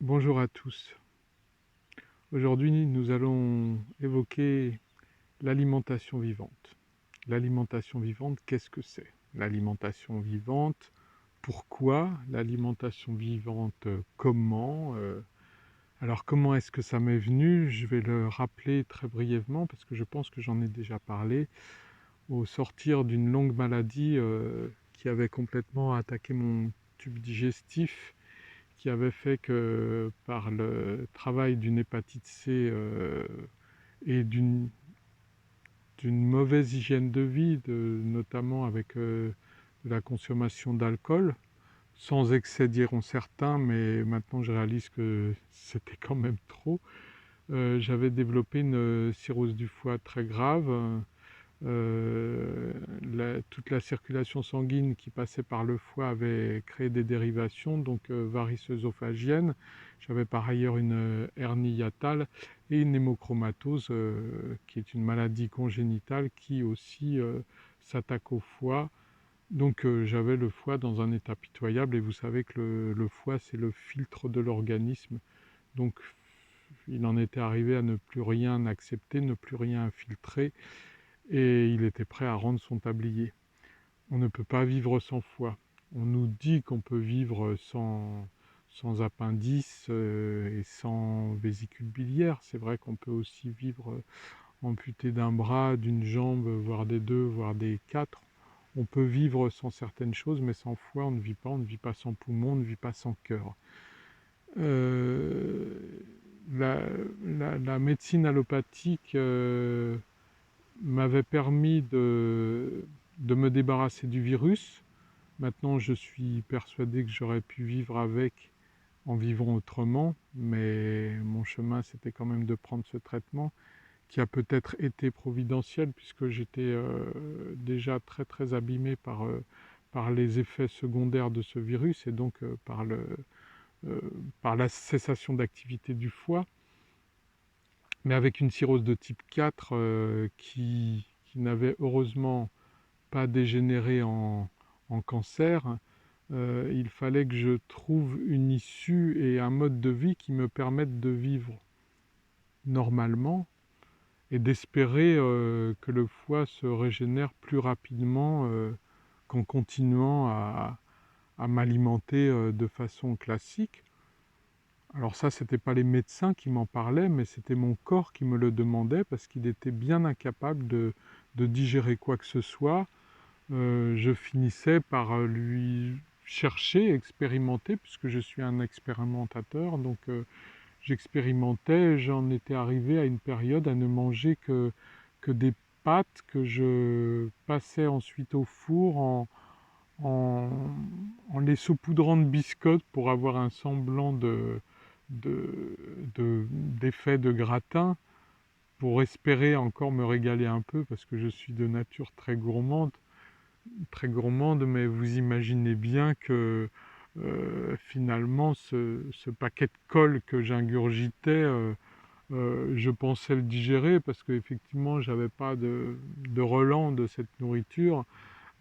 Bonjour à tous. Aujourd'hui, nous allons évoquer l'alimentation vivante. L'alimentation vivante, qu'est-ce que c'est? L'alimentation vivante, pourquoi? L'alimentation vivante, comment? Alors comment est-ce que ça m'est venu? Je vais le rappeler très brièvement parce que je pense que j'en ai déjà parlé. Au sortir d'une longue maladie qui avait complètement attaqué mon tube digestif, qui avait fait que par le travail d'une hépatite C et d'une mauvaise hygiène de vie, notamment avec de la consommation d'alcool, sans excès diront certains, mais maintenant je réalise que c'était quand même trop. J'avais développé une cirrhose du foie très grave. Toute la circulation sanguine qui passait par le foie avait créé des dérivations, donc varices œsophagiennes. J'avais par ailleurs une hernie hiatale et une hémochromatose, qui est une maladie congénitale qui aussi s'attaque au foie. Donc j'avais le foie dans un état pitoyable, et vous savez que le foie, c'est le filtre de l'organisme. Donc il en était arrivé à ne plus rien accepter, ne plus rien filtrer, et il était prêt à rendre son tablier. On ne peut pas vivre sans foie. On nous dit qu'on peut vivre sans appendice et sans vésicule biliaire. C'est vrai qu'on peut aussi vivre amputé d'un bras, d'une jambe, voire des deux, voire des quatre. On peut vivre sans certaines choses, mais sans foie, on ne vit pas. On ne vit pas sans poumon, on ne vit pas sans cœur. Euh, la médecine allopathique m'avait permis de me débarrasser du virus. Maintenant, je suis persuadé que j'aurais pu vivre avec en vivant autrement, mais mon chemin, c'était quand même de prendre ce traitement, qui a peut-être été providentiel, puisque j'étais déjà très très abîmé par les effets secondaires de ce virus, et donc euh, par la cessation d'activité du foie, mais avec une cirrhose de type 4 qui n'avait heureusement pas dégénéré en cancer. Il fallait que je trouve une issue et un mode de vie qui me permette de vivre normalement et d'espérer que le foie se régénère plus rapidement qu'en continuant à m'alimenter de façon classique. Alors ça, c'était pas les médecins qui m'en parlaient, mais c'était mon corps qui me le demandait, parce qu'il était bien incapable de digérer quoi que ce soit. Je finissais par lui chercher, expérimenter, puisque je suis un expérimentateur, donc j'expérimentais. J'en étais arrivé à une période à ne manger que des pâtes que je passais ensuite au four en, en les saupoudrant de biscottes pour avoir un semblant d'effet de gratin, pour espérer encore me régaler un peu, parce que je suis de nature très gourmande, mais vous imaginez bien que finalement ce paquet de colle que j'ingurgitais, je pensais le digérer, parce qu'effectivement j'avais pas de relent de cette nourriture,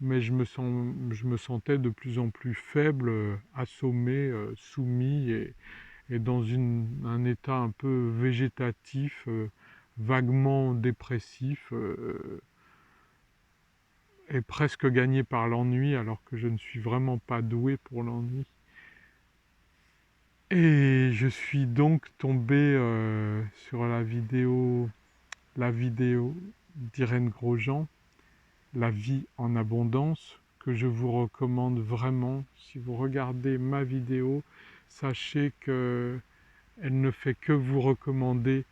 mais je me sentais de plus en plus faible, assommé, soumis, et dans un état un peu végétatif, vaguement dépressif, et presque gagné par l'ennui, alors que je ne suis vraiment pas doué pour l'ennui. Et je suis donc tombé sur la vidéo d'Irène Grosjean, La vie en abondance, que je vous recommande vraiment. Si vous regardez ma vidéo, sachez qu'elle ne fait que vous recommander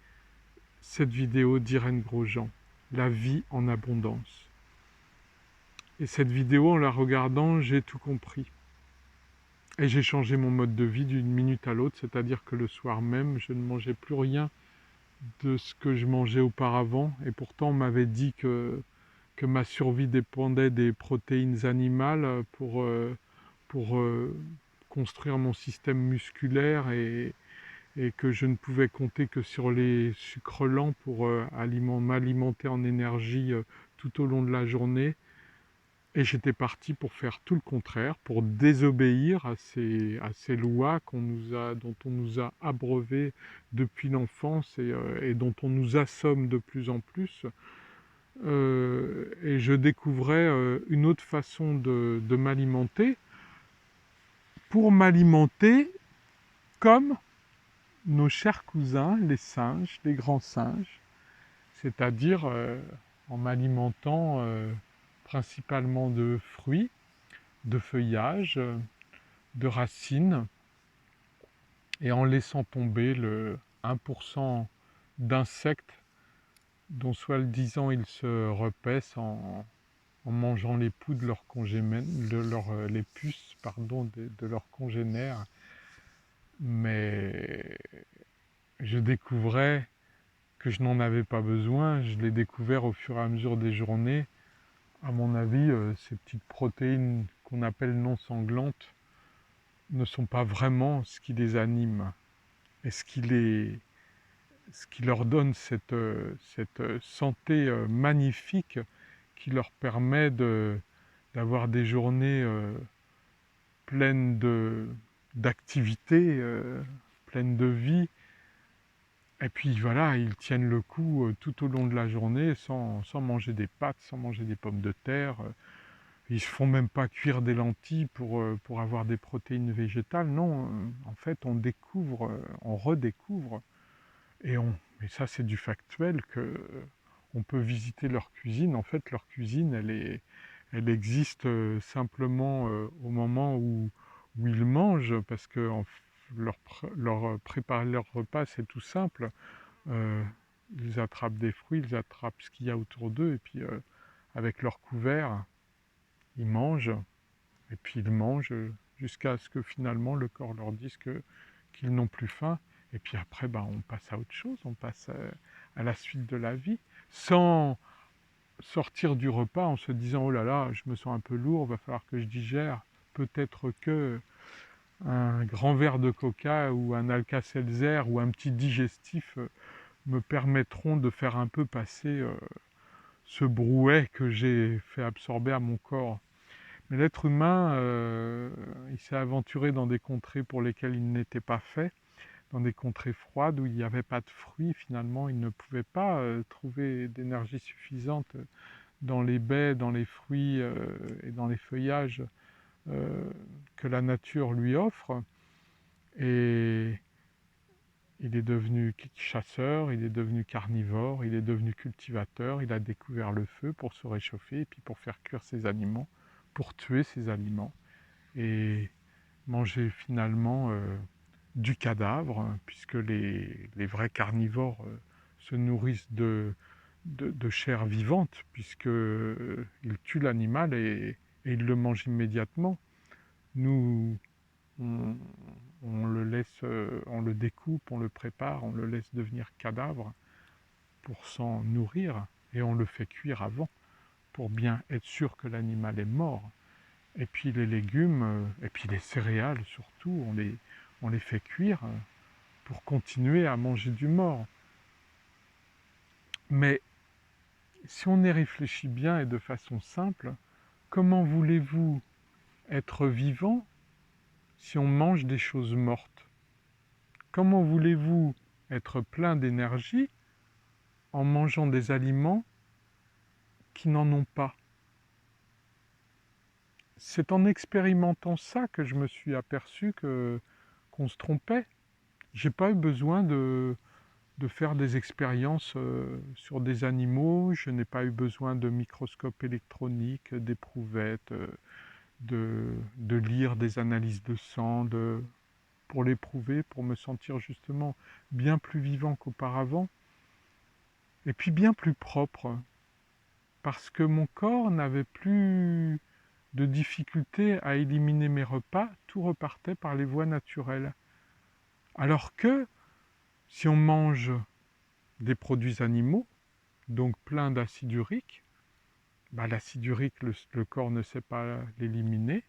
cette vidéo d'Irène Grosjean, La vie en abondance. Et cette vidéo, en la regardant, j'ai tout compris. Et j'ai changé mon mode de vie d'une minute à l'autre, c'est-à-dire que le soir même, je ne mangeais plus rien de ce que je mangeais auparavant. Et pourtant, on m'avait dit que ma survie dépendait des protéines animales pour construire mon système musculaire, et que je ne pouvais compter que sur les sucres lents pour m'alimenter en énergie tout au long de la journée. Et j'étais parti pour faire tout le contraire, pour désobéir à ces lois dont on nous a abreuvés depuis l'enfance et dont on nous assomme de plus en plus. Et je découvrais une autre façon de m'alimenter, pour m'alimenter comme nos chers cousins, les singes, les grands singes, c'est-à-dire en m'alimentant principalement de fruits, de feuillages, de racines, et en laissant tomber le 1% d'insectes dont soi-disant ils se repaissent en mangeant les poux de leurs congénères, les puces de leurs congénères. Mais je découvrais que je n'en avais pas besoin, je l'ai découvert au fur et à mesure des journées. À mon avis, ces petites protéines qu'on appelle non sanglantes ne sont pas vraiment ce qui les anime et ce qui leur donne cette santé magnifique qui leur permet d'avoir des journées pleines d'activité, pleines de vie. Et puis voilà, ils tiennent le coup tout au long de la journée sans manger des pâtes, sans manger des pommes de terre. Ils ne se font même pas cuire des lentilles pour avoir des protéines végétales. Non, en fait, on découvre, on redécouvre. Et ça, c'est du factuel, on peut visiter leur cuisine. En fait, leur cuisine, elle existe simplement au moment où ils mangent, parce que préparer leur repas, c'est tout simple. Euh, Ils attrapent des fruits, ils attrapent ce qu'il y a autour d'eux, et puis avec leur couvert, ils mangent, et puis ils mangent jusqu'à ce que finalement le corps leur dise qu'ils n'ont plus faim. Et puis après, on passe à autre chose, on passe à la suite de la vie, sans sortir du repas en se disant « Oh là là, je me sens un peu lourd, va falloir que je digère, peut-être que un grand verre de coca ou un Alka-Seltzer ou un petit digestif me permettront de faire un peu passer ce brouet que j'ai fait absorber à mon corps. » Mais l'être humain, il s'est aventuré dans des contrées pour lesquelles il n'était pas fait, dans des contrées froides où il n'y avait pas de fruits. Finalement, il ne pouvait pas trouver d'énergie suffisante dans les baies, dans les fruits et dans les feuillages que la nature lui offre. Et il est devenu chasseur, il est devenu carnivore, il est devenu cultivateur, il a découvert le feu pour se réchauffer et puis pour faire cuire ses aliments, pour tuer ses aliments et manger finalement du cadavre, puisque les vrais carnivores se nourrissent de chair vivante, puisqu'ils tuent l'animal et ils le mangent immédiatement. Nous, on, on le laisse, on le découpe, on le prépare, on le laisse devenir cadavre pour s'en nourrir et on le fait cuire avant pour bien être sûr que l'animal est mort. Et puis les légumes, et puis les céréales surtout, on les fait cuire pour continuer à manger du mort. Mais si on y réfléchit bien et de façon simple, comment voulez-vous être vivant si on mange des choses mortes? Comment voulez-vous être plein d'énergie en mangeant des aliments qui n'en ont pas? C'est en expérimentant ça que je me suis aperçu qu'on se trompait. J'ai pas eu besoin de faire des expériences sur des animaux, je n'ai pas eu besoin de microscope électronique, d'éprouvettes, de lire des analyses de sang, pour l'éprouver, pour me sentir justement bien plus vivant qu'auparavant, et puis bien plus propre, parce que mon corps n'avait plus de difficulté à éliminer mes repas, tout repartait par les voies naturelles. Alors que si on mange des produits animaux, donc plein d'acide urique, l'acide urique, le corps ne sait pas l'éliminer,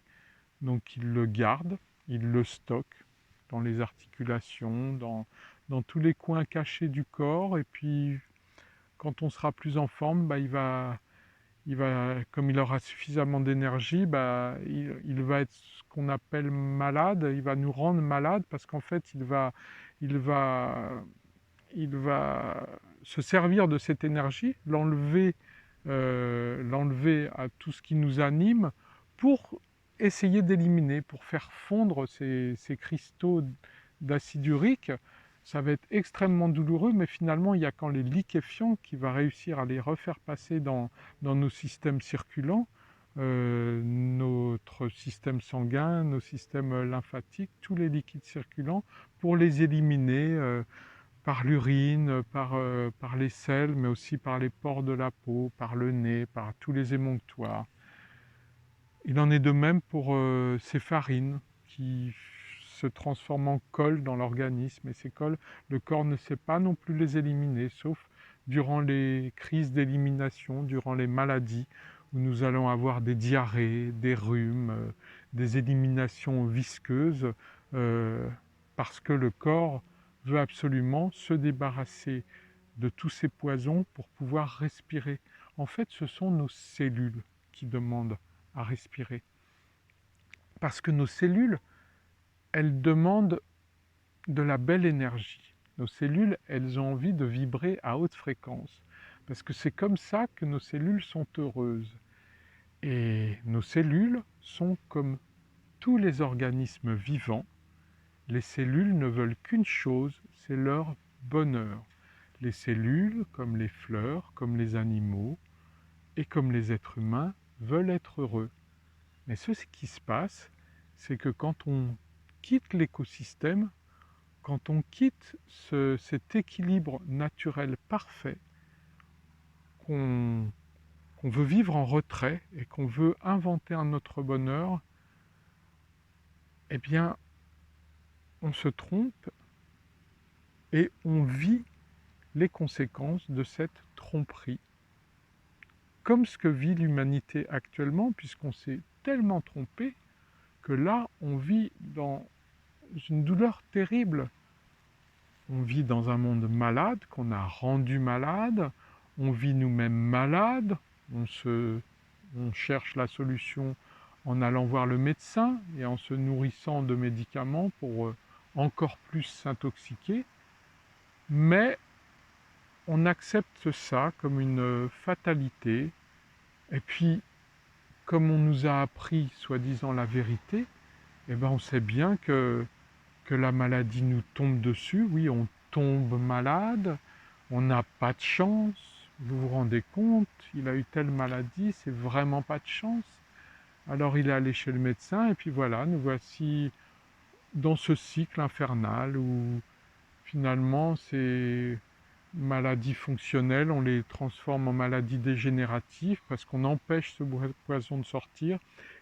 donc il le garde, il le stocke dans les articulations, dans tous les coins cachés du corps, et puis quand on sera plus en forme, comme il aura suffisamment d'énergie, bah, il va être ce qu'on appelle malade, il va nous rendre malade parce qu'en fait, il va, il va se servir de cette énergie, l'enlever à tout ce qui nous anime pour essayer d'éliminer, pour faire fondre ces cristaux d'acide urique. Ça va être extrêmement douloureux, mais finalement, il n'y a qu'en les liquéfiant qu'il va réussir à les refaire passer dans nos systèmes circulants, notre système sanguin, nos systèmes lymphatiques, tous les liquides circulants, pour les éliminer par l'urine, par les selles, mais aussi par les pores de la peau, par le nez, par tous les émonctoires. Il en est de même pour ces farines qui se transforment en colle dans l'organisme. Et ces colles, le corps ne sait pas non plus les éliminer, sauf durant les crises d'élimination, durant les maladies, où nous allons avoir des diarrhées, des rhumes, des éliminations visqueuses, parce que le corps veut absolument se débarrasser de tous ces poisons pour pouvoir respirer. En fait, ce sont nos cellules qui demandent à respirer. Parce que nos cellules, elles demandent de la belle énergie. Nos cellules, elles ont envie de vibrer à haute fréquence. Parce que c'est comme ça que nos cellules sont heureuses. Et nos cellules sont comme tous les organismes vivants. Les cellules ne veulent qu'une chose, c'est leur bonheur. Les cellules, comme les fleurs, comme les animaux et comme les êtres humains, veulent être heureux. Mais ce qui se passe, c'est que quand on quitte l'écosystème, quand on quitte cet équilibre naturel parfait, qu'on veut vivre en retrait et qu'on veut inventer un autre bonheur, eh bien, on se trompe et on vit les conséquences de cette tromperie. Comme ce que vit l'humanité actuellement, puisqu'on s'est tellement trompé que là, on vit dans une douleur terrible. On vit dans un monde malade, qu'on a rendu malade, on vit nous-mêmes malades, on cherche la solution en allant voir le médecin et en se nourrissant de médicaments pour encore plus s'intoxiquer, mais on accepte ça comme une fatalité, et puis comme on nous a appris soi-disant la vérité, eh ben on sait bien que la maladie nous tombe dessus. Oui, on tombe malade, on n'a pas de chance. Vous vous rendez compte, il a eu telle maladie, c'est vraiment pas de chance. Alors il est allé chez le médecin et puis voilà, nous voici dans ce cycle infernal où finalement ces maladies fonctionnelles, on les transforme en maladies dégénératives parce qu'on empêche ce poison de sortir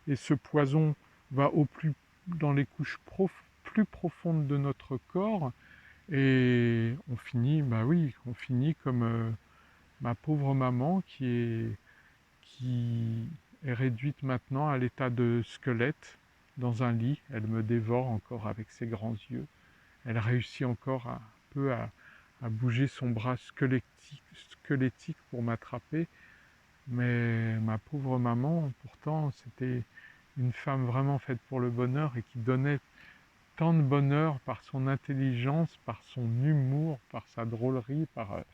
et ce poison va dans les couches plus profondes de notre corps et on finit, bah oui, on finit comme ma pauvre maman qui est réduite maintenant à l'état de squelette dans un lit. Elle me dévore encore avec ses grands yeux. Elle réussit encore un peu à bouger son bras squelettique pour m'attraper. Mais ma pauvre maman, pourtant, c'était une femme vraiment faite pour le bonheur et qui donnait tant de bonheur par son intelligence, par son humour, par sa drôlerie, par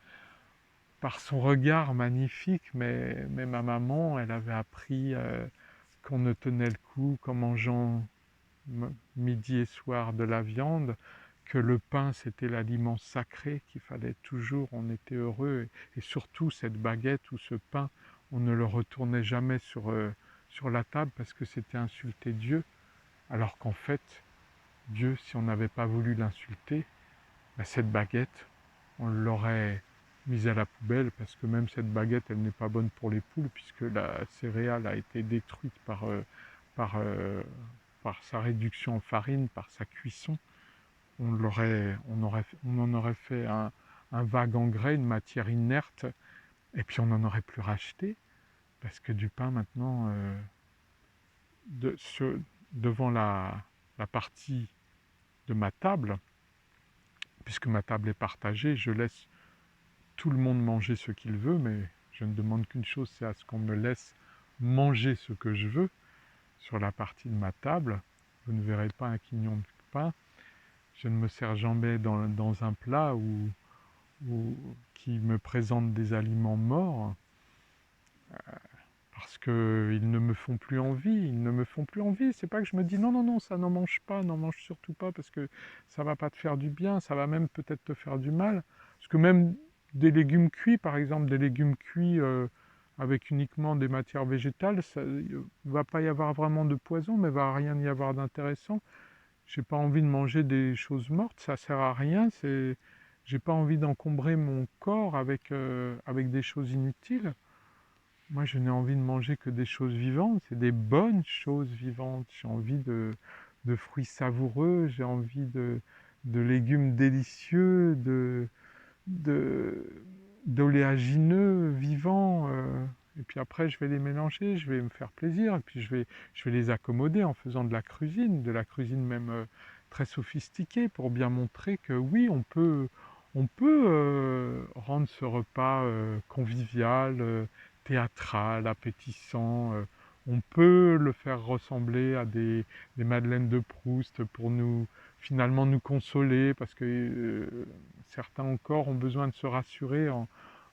son regard magnifique. Mais ma maman, elle avait appris qu'on ne tenait le coup qu'en mangeant midi et soir de la viande, que le pain c'était l'aliment sacré, qu'il fallait toujours, on était heureux, et surtout cette baguette ou ce pain, on ne le retournait jamais sur la table parce que c'était insulter Dieu, alors qu'en fait, Dieu, si on n'avait pas voulu l'insulter, ben cette baguette, on l'aurait mise à la poubelle parce que même cette baguette, elle n'est pas bonne pour les poules puisque la céréale a été détruite par, euh, par sa réduction en farine, par sa cuisson. On en aurait fait un vague engrais, une matière inerte, et puis on n'en aurait plus racheté, parce que du pain maintenant, devant la partie de ma table, puisque ma table est partagée, je laisse tout le monde manger ce qu'il veut, mais Je ne demande qu'une chose, c'est à ce qu'on me laisse manger ce que je veux sur la partie de ma table. Vous ne verrez pas un quignon de pain. Je ne me sers jamais dans un plat qui me présente des aliments morts parce qu'ils ne me font plus envie. Ils ne me font plus envie. C'est pas que je me dis non, non, non, ça n'en mange pas, n'en mange surtout pas parce que ça va pas te faire du bien, ça va même peut-être te faire du mal. Parce que même des légumes cuits, par exemple, des légumes cuits avec uniquement des matières végétales, il ne va pas y avoir vraiment de poison, mais il va rien y avoir d'intéressant. J'ai pas envie de manger des choses mortes, ça sert à rien. J'ai pas envie d'encombrer mon corps avec des choses inutiles. Moi, je n'ai envie de manger que des choses vivantes, c'est des bonnes choses vivantes. J'ai envie de fruits savoureux, j'ai envie de légumes délicieux, de, d'oléagineux vivants. Et puis après, je vais les mélanger, je vais me faire plaisir, et puis je vais les accommoder en faisant de la cuisine même très sophistiquée, pour bien montrer que oui, on peut rendre ce repas convivial, théâtral, appétissant. On peut le faire ressembler à des madeleines de Proust pour finalement nous consoler, parce que certains encore ont besoin de se rassurer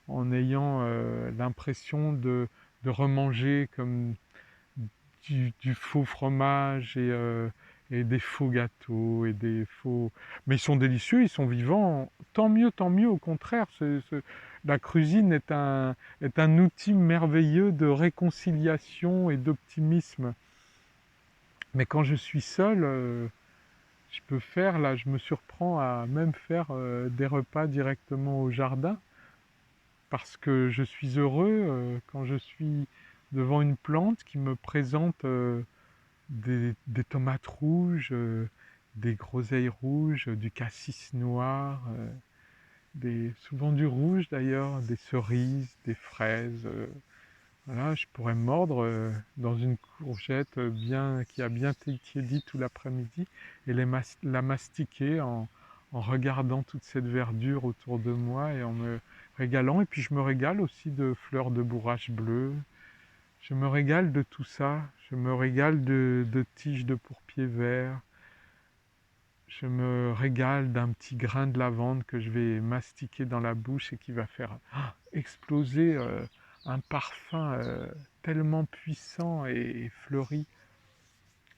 en ayant l'impression de remanger comme du faux fromage et des faux gâteaux et des faux... Mais ils sont délicieux, ils sont vivants. Tant mieux, au contraire. La cuisine est un outil merveilleux de réconciliation et d'optimisme. Mais quand je suis seul, je peux faire, là, je me surprends à même faire des repas directement au jardin, parce que je suis heureux quand je suis devant une plante qui me présente des tomates rouges, des groseilles rouges, du cassis noir, souvent du rouge d'ailleurs, des cerises, des fraises. Voilà, je pourrais mordre dans une courgette qui a bien été tiédie tout l'après-midi et la mastiquer en regardant toute cette verdure autour de moi et en me régalant. Et puis je me régale aussi de fleurs de bourrache bleue. Je me régale de tout ça. Je me régale de tiges de pourpier vert. Je me régale d'un petit grain de lavande que je vais mastiquer dans la bouche et qui va faire exploser un parfum tellement puissant et fleuri.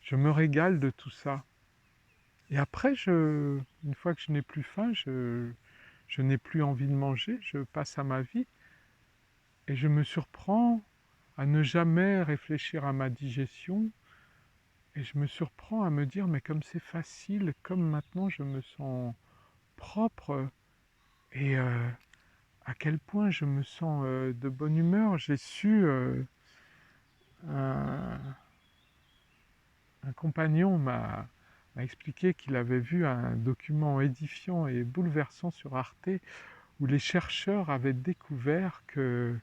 Je me régale de tout ça. Et après, une fois que je n'ai plus faim, je n'ai plus envie de manger, je passe à ma vie et je me surprends à ne jamais réfléchir à ma digestion. Et je me surprends à me dire, mais comme c'est facile, comme maintenant je me sens propre et à quel point je me sens de bonne humeur. J'ai su, un, un compagnon m'a expliqué qu'il avait vu un document édifiant et bouleversant sur Arte où les chercheurs avaient découvert que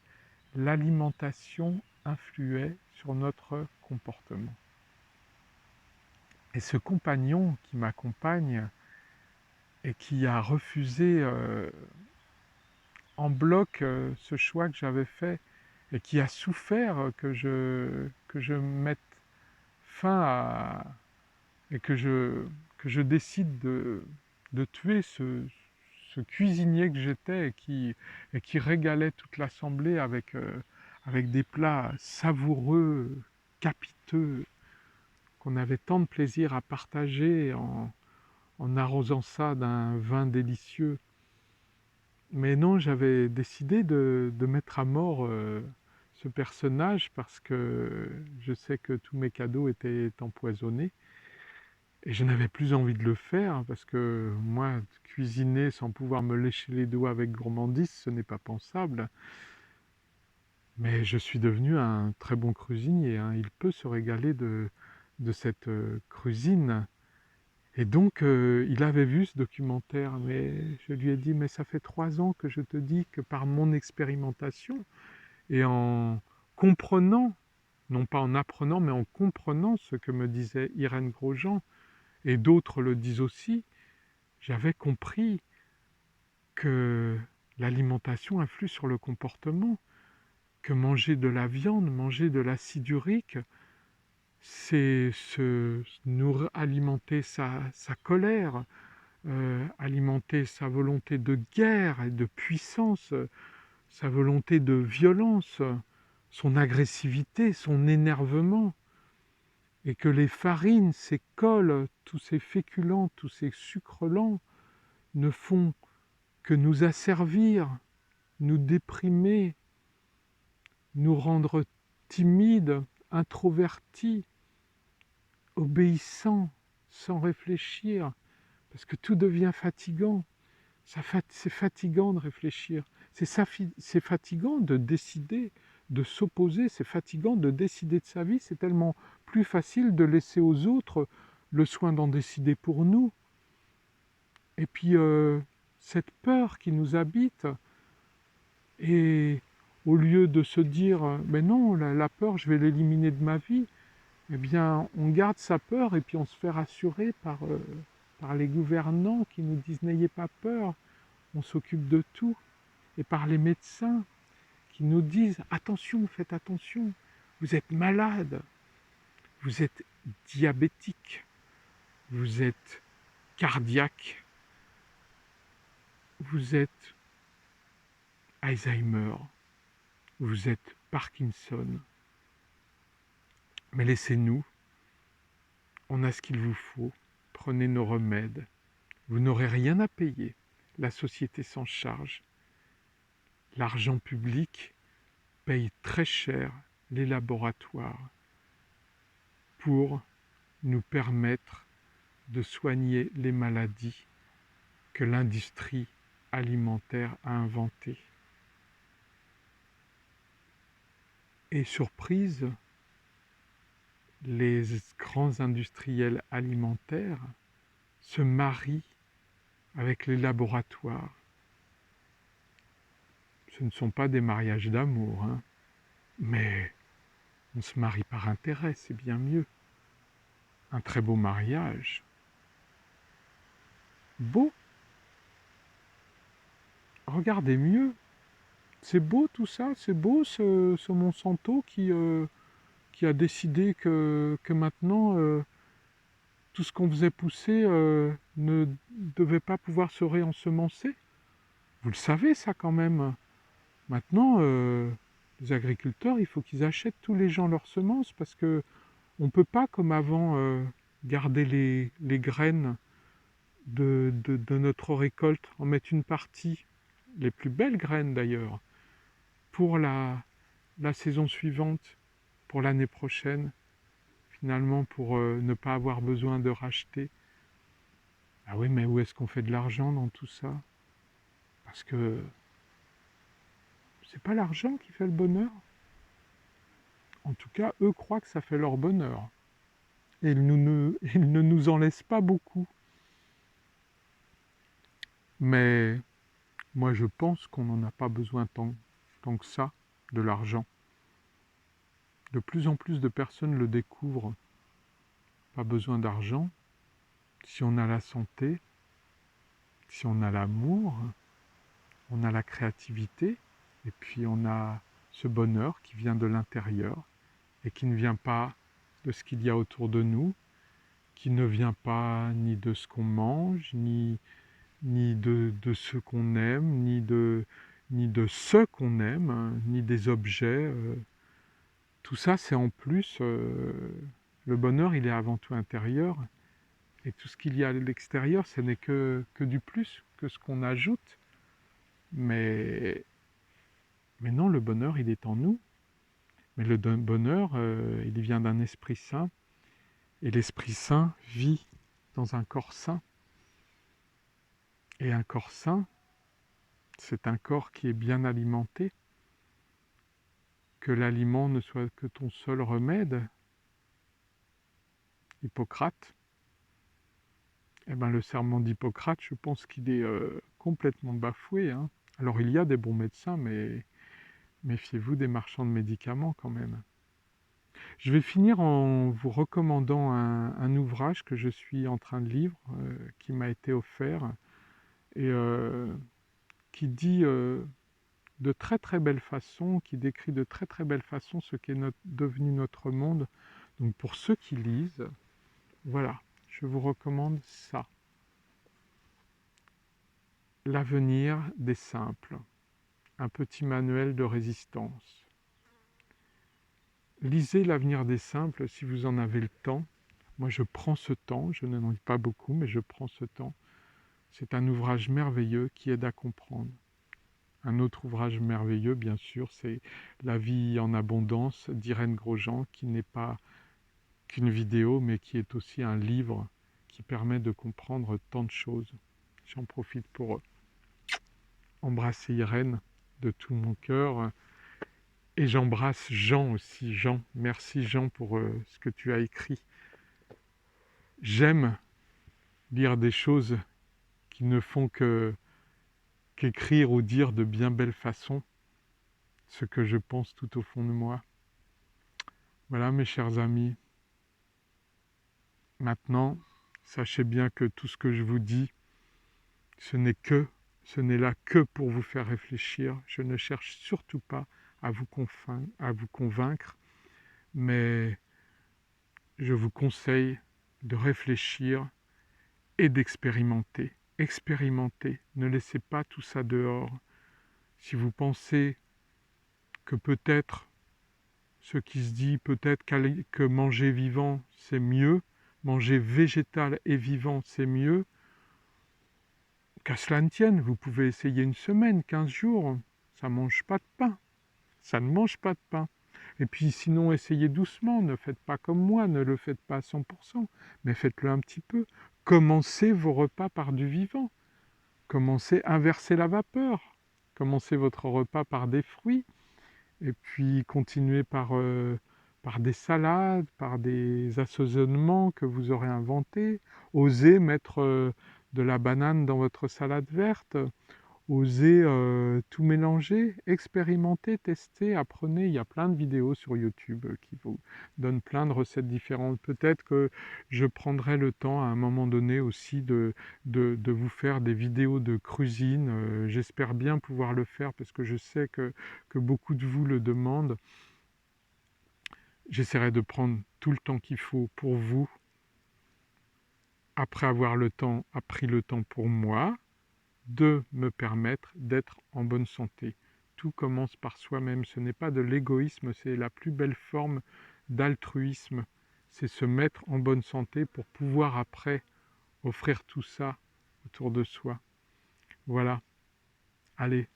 l'alimentation influait sur notre comportement. Et ce compagnon qui m'accompagne et qui a refusé en bloc ce choix que j'avais fait et qui a souffert que je mette fin à... et que je décide de tuer ce cuisinier que j'étais et qui régalait toute l'assemblée avec des plats savoureux, capiteux, qu'on avait tant de plaisir à partager en arrosant ça d'un vin délicieux. Mais non, j'avais décidé de mettre à mort ce personnage parce que je sais que tous mes cadeaux étaient empoisonnés et je n'avais plus envie de le faire parce que moi, cuisiner sans pouvoir me lécher les doigts avec gourmandise, ce n'est pas pensable. Mais je suis devenu un très bon cuisinier, hein. Il peut se régaler de cette cuisine. Et donc, il avait vu ce documentaire, mais je lui ai dit, mais ça fait 3 ans que je te dis que par mon expérimentation et en comprenant, non pas en apprenant, mais en comprenant ce que me disait Irène Grosjean, et d'autres le disent aussi, j'avais compris que l'alimentation influe sur le comportement. que manger de la viande, manger de l'acide urique, c'est alimenter sa colère, alimenter sa volonté de guerre et de puissance, sa volonté de violence, son agressivité, son énervement, et que les farines, ces cols, tous ces féculents, tous ces sucres lents ne font que nous asservir, nous déprimer, nous rendre timides, introvertis, obéissants, sans réfléchir, parce que tout devient fatigant. C'est fatigant de réfléchir, c'est fatigant de décider, de s'opposer, c'est fatigant de décider de sa vie, c'est tellement plus facile de laisser aux autres le soin d'en décider pour nous. Et puis cette peur qui nous habite, et au lieu de se dire « mais non, la peur, je vais l'éliminer de ma vie », eh bien, on garde sa peur et puis on se fait rassurer par les gouvernants qui nous disent « n'ayez pas peur, on s'occupe de tout », et par les médecins qui nous disent « attention, faites attention, vous êtes malade, vous êtes diabétique, vous êtes cardiaque, vous êtes Alzheimer, vous êtes Parkinson. Mais laissez-nous, on a ce qu'il vous faut, prenez nos remèdes, vous n'aurez rien à payer, la société s'en charge. L'argent public paye très cher les laboratoires pour nous permettre de soigner les maladies que l'industrie alimentaire a inventées. Et surprise, les grands industriels alimentaires se marient avec les laboratoires. Ce ne sont pas des mariages d'amour, hein, mais on se marie par intérêt, c'est bien mieux. Un très beau mariage. Beau. Regardez mieux. C'est beau tout ça, c'est beau ce Monsanto qui a décidé que maintenant tout ce qu'on faisait pousser ne devait pas pouvoir se réensemencer. Vous le savez ça quand même. Maintenant, les agriculteurs, il faut qu'ils achètent tous les gens leurs semences parce que on ne peut pas comme avant garder les graines de notre récolte, en mettre une partie, les plus belles graines d'ailleurs, pour la saison suivante, pour l'année prochaine, finalement pour ne pas avoir besoin de racheter. Ah oui, mais où est-ce qu'on fait de l'argent dans tout ça? Parce que c'est pas l'argent qui fait le bonheur. En tout cas, eux croient que ça fait leur bonheur. Et ils ne nous en laissent pas beaucoup. Mais moi, je pense qu'on n'en a pas besoin tant que ça, de l'argent. De plus en plus de personnes le découvrent. Pas besoin d'argent. Si on a la santé, si on a l'amour, on a la créativité, et puis on a ce bonheur qui vient de l'intérieur et qui ne vient pas de ce qu'il y a autour de nous, qui ne vient pas ni de ce qu'on mange, ni de ce qu'on aime, ni de ce qu'on aime, ni des objets. Tout ça, c'est en plus. Le bonheur, il est avant tout intérieur. Et tout ce qu'il y a à l'extérieur, ce n'est que du plus, que ce qu'on ajoute. Mais non, le bonheur, il est en nous. Mais le bonheur, il vient d'un esprit saint. Et l'esprit saint vit dans un corps saint. Et un corps sain, c'est un corps qui est bien alimenté. Que l'aliment ne soit que ton seul remède. Hippocrate, eh ben, le serment d'Hippocrate, je pense qu'il est complètement bafoué, hein. Alors il y a des bons médecins, mais méfiez-vous des marchands de médicaments quand même. Je vais finir en vous recommandant un ouvrage que je suis en train de lire, qui m'a été offert, et qui dit de très très belle façon, qui décrit de très très belle façon ce qu'est devenu notre monde. Donc pour ceux qui lisent, voilà, je vous recommande ça. L'avenir des simples, un petit manuel de résistance. Lisez L'avenir des simples si vous en avez le temps. Moi je prends ce temps, je n'en lis pas beaucoup, mais je prends ce temps. C'est un ouvrage merveilleux qui aide à comprendre. Un autre ouvrage merveilleux, bien sûr, c'est La vie en abondance d'Irène Grosjean, qui n'est pas qu'une vidéo, mais qui est aussi un livre qui permet de comprendre tant de choses. J'en profite pour embrasser Irène de tout mon cœur. Et j'embrasse Jean aussi. Jean, merci Jean pour ce que tu as écrit. J'aime lire des choses qui ne font qu'écrire ou dire de bien belles façons ce que je pense tout au fond de moi. Voilà mes chers amis. Maintenant, sachez bien que tout ce que je vous dis, ce n'est là que pour vous faire réfléchir. Je ne cherche surtout pas à vous convaincre, mais je vous conseille de réfléchir et d'expérimenter. Expérimentez, ne laissez pas tout ça dehors. Si vous pensez que peut-être ce qui se dit, peut-être que manger vivant c'est mieux, manger végétal et vivant c'est mieux, qu'à cela ne tienne, vous pouvez essayer une semaine, 15 jours, ça ne mange pas de pain. Ça ne mange pas de pain. Et puis sinon, essayez doucement, ne faites pas comme moi, ne le faites pas à 100%, mais faites-le un petit peu. Commencez vos repas par du vivant. Commencez à inverser la vapeur. Commencez votre repas par des fruits, et puis continuez par des salades, par des assaisonnements que vous aurez inventés. Osez mettre de la banane dans votre salade verte. Osez tout mélanger, expérimentez, testez, apprenez. Il y a plein de vidéos sur YouTube qui vous donnent plein de recettes différentes. Peut-être que je prendrai le temps à un moment donné aussi de vous faire des vidéos de cuisine. J'espère bien pouvoir le faire parce que je sais que beaucoup de vous le demandent. J'essaierai de prendre tout le temps qu'il faut pour vous, après avoir pris le temps pour moi, de me permettre d'être en bonne santé. Tout commence par soi-même. Ce n'est pas de l'égoïsme, c'est la plus belle forme d'altruisme. C'est se mettre en bonne santé pour pouvoir après offrir tout ça autour de soi. Voilà. Allez,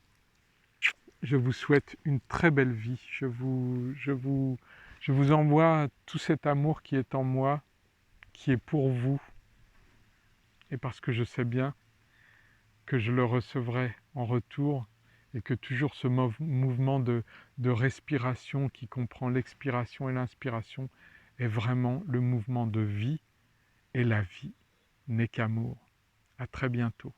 je vous souhaite une très belle vie. Je vous envoie tout cet amour qui est en moi, qui est pour vous. Et parce que je sais bien que je le recevrai en retour et que toujours ce mouvement de respiration qui comprend l'expiration et l'inspiration est vraiment le mouvement de vie, et la vie n'est qu'amour. À très bientôt.